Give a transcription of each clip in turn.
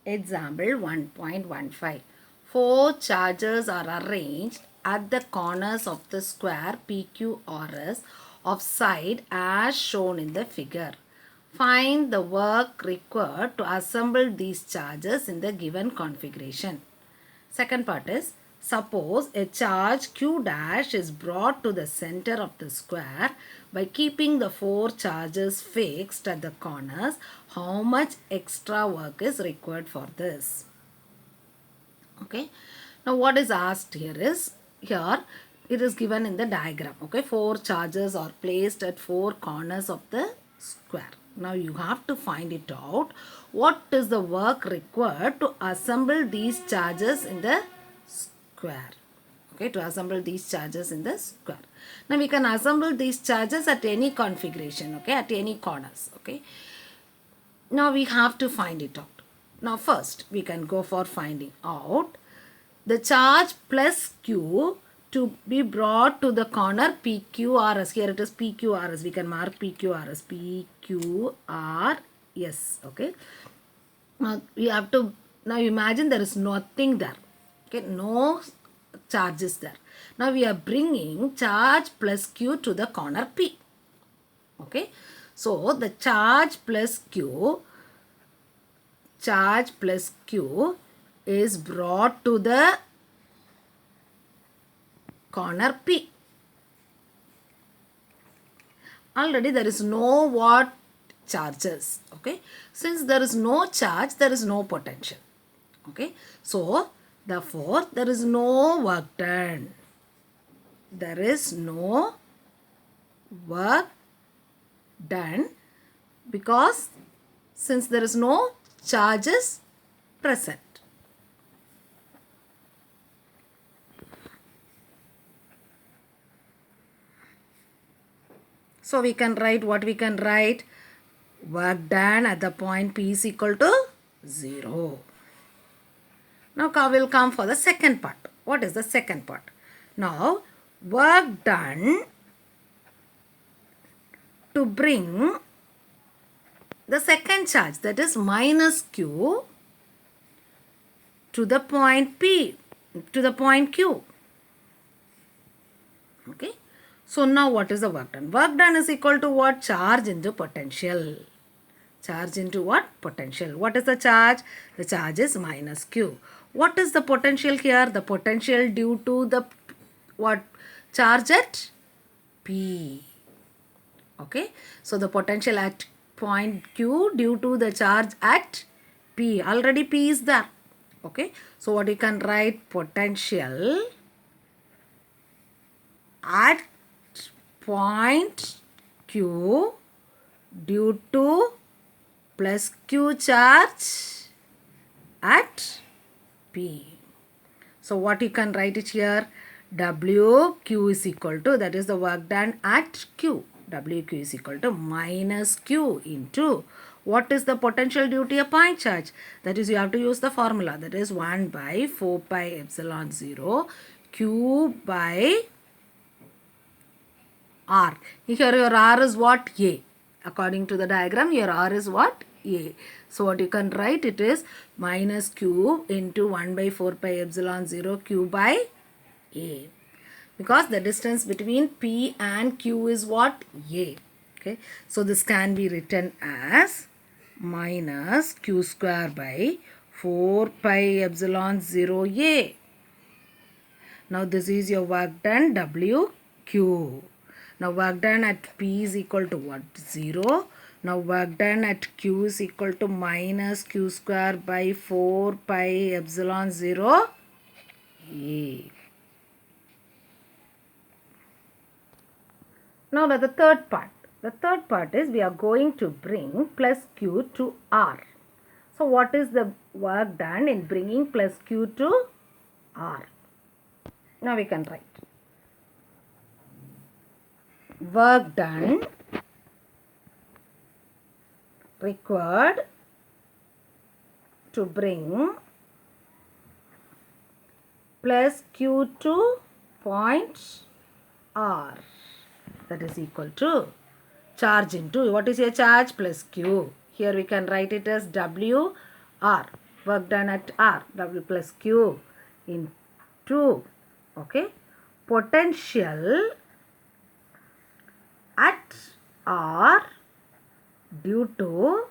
Example 1.15. Four charges are arranged at the corners of the square PQRS of side as shown in the figure. Find the work required to assemble these charges in the given configuration. Second part is, suppose a charge Q dash is brought to the center of the square by keeping the four charges fixed at the corners. How much extra work is required for this? Okay. Now what is asked here is, here it is given in the diagram. Okay. Four charges are placed at four corners of the square. Now you have to find it out. What is the work required to assemble these charges in the square? Okay, to assemble these charges in the square. Now we can assemble these charges at any configuration, okay, at any corners, okay. Now we have to find it out. Now first we can go for finding out the charge plus Q to be brought to the corner PQRS. Here it is PQRS. We can mark PQRS. PQRS. Okay. Now we have to, now imagine there is nothing there. Okay. No charges there. Now we are bringing charge plus Q to the corner P. Okay. So the charge plus Q is brought to the corner P. Already there is no what charges. Okay. Since there is no charge, there is no potential. Okay. So therefore there is no work done. There is no work done because since there is no charges present. So we can write what we can write. Work done at the point P is equal to 0. Now we'll come for the second part. What is the second part? Now work done to bring the second charge, that is minus Q, to the point P, to the point Q. Okay. So now what is the work done? Work done is equal to what? Charge into potential. Charge into what? Potential. What is the charge? The charge is minus Q. What is the potential here? The potential due to the what? Charge at P. Okay. So the potential at point Q due to the charge at P. Already P is there. Okay. So what you can write? Potential at point Q due to plus Q charge at P. So what you can write it here? WQ is equal to, that is the work done at Q. WQ is equal to minus Q into, what is the potential due to a point charge? That is, you have to use the formula. That is 1 by 4 pi epsilon 0 Q by R. Here your R is what? A. According to the diagram, your R is what? A. So what you can write, it is minus Q into 1 by 4 pi epsilon 0 Q by A. Because the distance between P and Q is what? A. Okay. So this can be written as minus Q square by 4 pi epsilon 0 A. Now this is your work done WQ. Now work done at P is equal to what? 0. Now work done at Q is equal to minus Q square by 4 pi epsilon 0 A. Now the third part. The third part is we are going to bring plus Q to R. So what is the work done in bringing plus Q to R? Now we can write. Work done required to bring plus Q to point R. That is equal to charge into, what is your charge? Plus Q. Here we can write it as WR. work done at R, W plus Q into, okay, potential at R due to,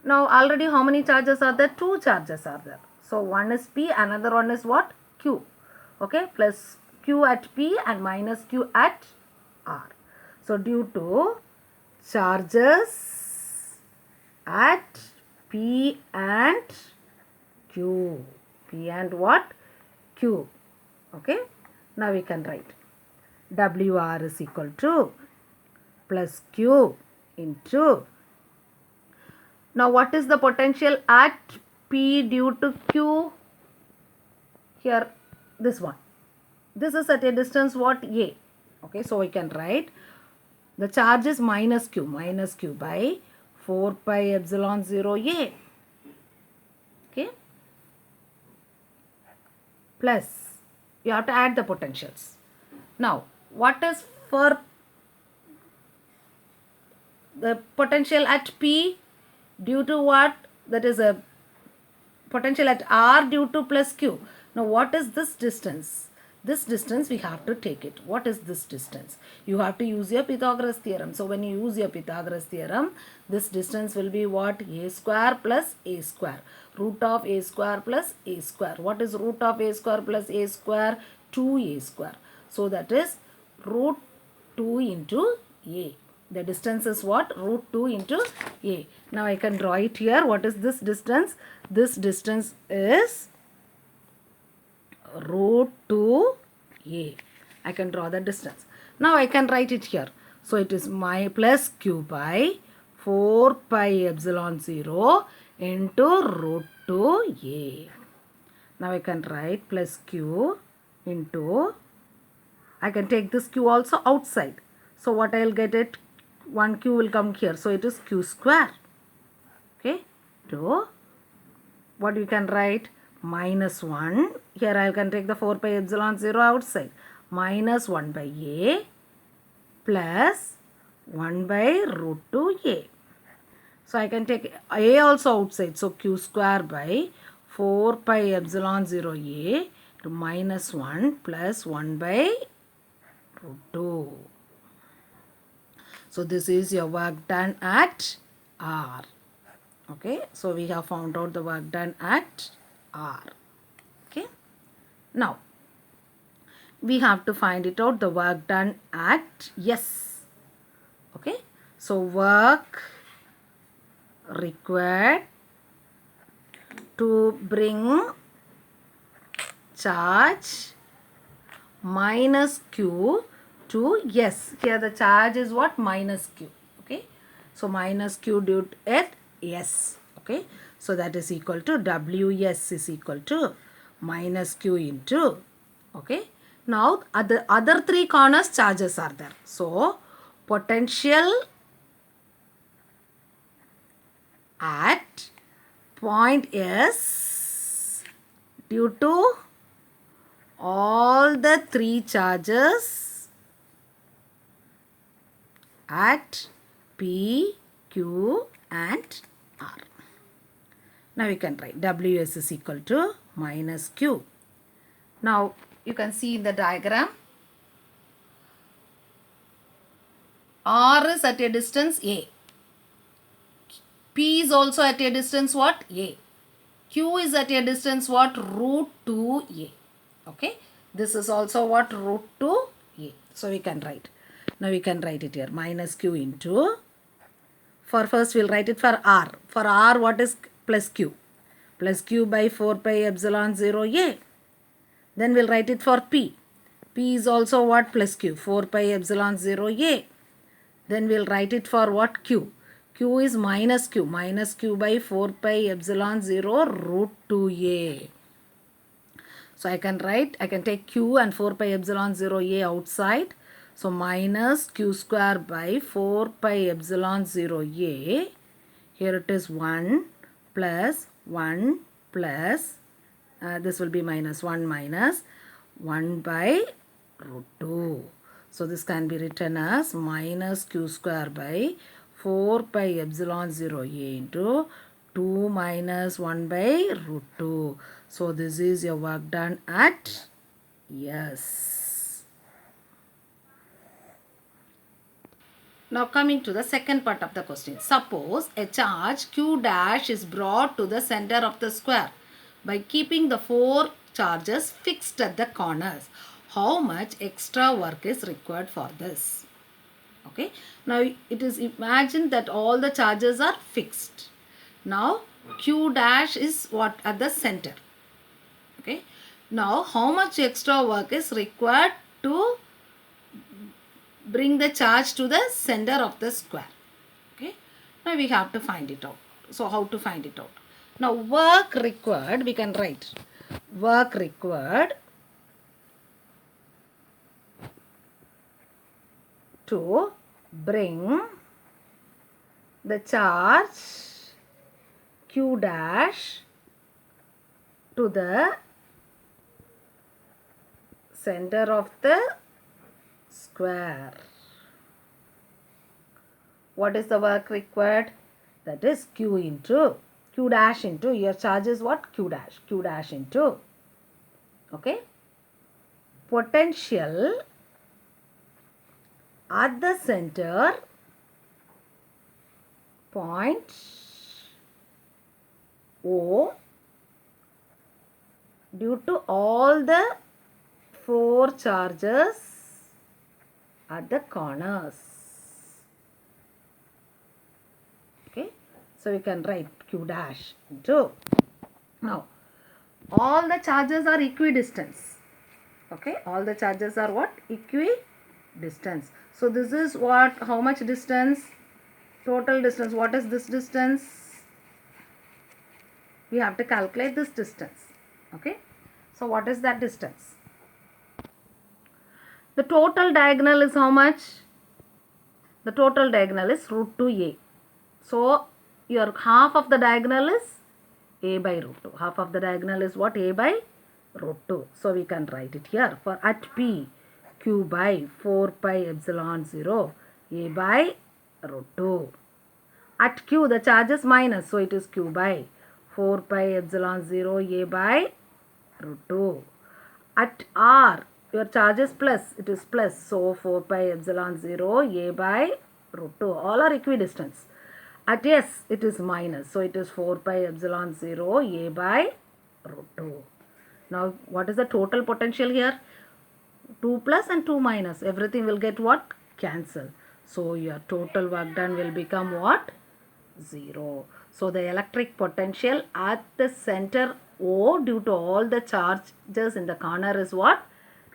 now already how many charges are there? 2 charges are there. So one is P, another one is what? Q. Okay, plus Q at P and minus Q at R. So due to charges at P and Q. P and what? Q. Okay. Now we can write WR is equal to plus Q into. Now what is the potential at P due to Q? Here, this one. This is at a distance what? A. Okay, so we can write the charge is minus Q by 4 pi epsilon 0 A. Okay. Plus, you have to add the potentials. Now, what is for the potential at P due to what? That is a potential at R due to plus Q. Now, what is this distance? This distance we have to take it. What is this distance? You have to use your Pythagoras theorem. So, when you use your Pythagoras theorem, this distance will be what? A square plus A square. Root of A square plus A square. What is root of A square plus A square? 2A square. So, that is root 2 into A. The distance is what? Root 2 into A. Now, I can draw it here. What is this distance? This distance is root 2 A. I can draw the distance. Now I can write it here. So it is my plus Q by 4 pi epsilon 0 into root 2 A. Now I can write plus Q into, I can take this Q also outside. So what I will get it? 1 Q will come here. So it is Q square. Okay. To what you can write? Minus 1. Here I can take the 4 pi epsilon 0 outside. Minus 1 by A plus 1 by root 2A. So I can take A also outside. So Q square by 4 pi epsilon 0 A to minus 1 plus 1 by root 2. So this is your work done at R. Okay. So we have found out the work done at R. Okay. Now, we have to find it out, the work done at S. Okay. So, work required to bring charge minus Q to S. Here the charge is what? Minus Q. Okay. So, minus Q due at S. Okay. So, that is equal to WS is equal to minus Q into, okay. Now, other three corners charges are there. So, potential at point S due to all the three charges at P, Q and R. Now we can write WS is equal to minus Q. Now you can see in the diagram, R is at a distance A. P is also at a distance what? A. Q is at a distance what? Root 2A. Okay. This is also what? Root 2A. So we can write. Now we can write it here. Minus Q into. For first we'll write it for R. For R what is plus Q? Plus Q by 4 pi epsilon 0 A. Then we'll write it for P. P is also what? Plus Q. 4 pi epsilon 0 A. Then we'll write it for what? Q. Q is minus Q. Minus Q by 4 pi epsilon 0 root 2A. So I can write, I can take Q and 4 pi epsilon 0 A outside. So minus Q square by 4 pi epsilon 0 A. Here it is 1 plus 1 plus, this will be minus 1 minus 1 by root 2. So this can be written as minus Q square by 4 pi epsilon 0 A into 2 minus 1 by root 2. So this is your work done at yes. Now coming to the second part of the question. Suppose a charge Q dash is brought to the center of the square by keeping the 4 charges fixed at the corners. How much extra work is required for this? Okay. Now it is imagined that all the charges are fixed. Now Q dash is what? At the center. Okay. Now how much extra work is required to bring the charge to the center of the square? Okay. Now we have to find it out. So how to find it out? Now work required, we can write work required to bring the charge Q dash to the center of the square. What is the work required? That is Q dash into your charge is what? Q dash into, okay, potential at the center point O due to all the 4 charges at the corners. Okay, so we can write Q dash into. Now all the charges are equidistance. Okay, all the charges are what? Equidistance. So this is what? How much distance? Total distance. What is this distance? We have to calculate this distance. Okay, so what is that distance? The total diagonal is how much? The total diagonal is root 2a. So your half of the diagonal is a by root 2. Half of the diagonal is what? A by root 2. So we can write it here. For at P, Q by 4 pi epsilon 0, A by root 2. At Q the charge is minus, so it is Q by 4 pi epsilon 0, A by root 2. At R your charge is plus, it is plus, so 4 pi epsilon 0, A by root 2. All are equidistance. At S it is minus, so it is 4 pi epsilon 0, A by root 2. Now what is the total potential here? 2 plus and 2 minus. Everything will get what? Cancel. So your total work done will become what? 0. So the electric potential at the center O due to all the charges in the corner is what?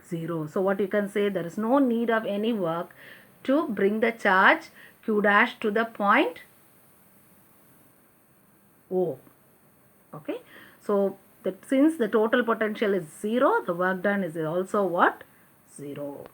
0. So what you can say, there is no need of any work to bring the charge Q dash to the point O. Okay. So that since the total potential is 0, the work done is also what? 0.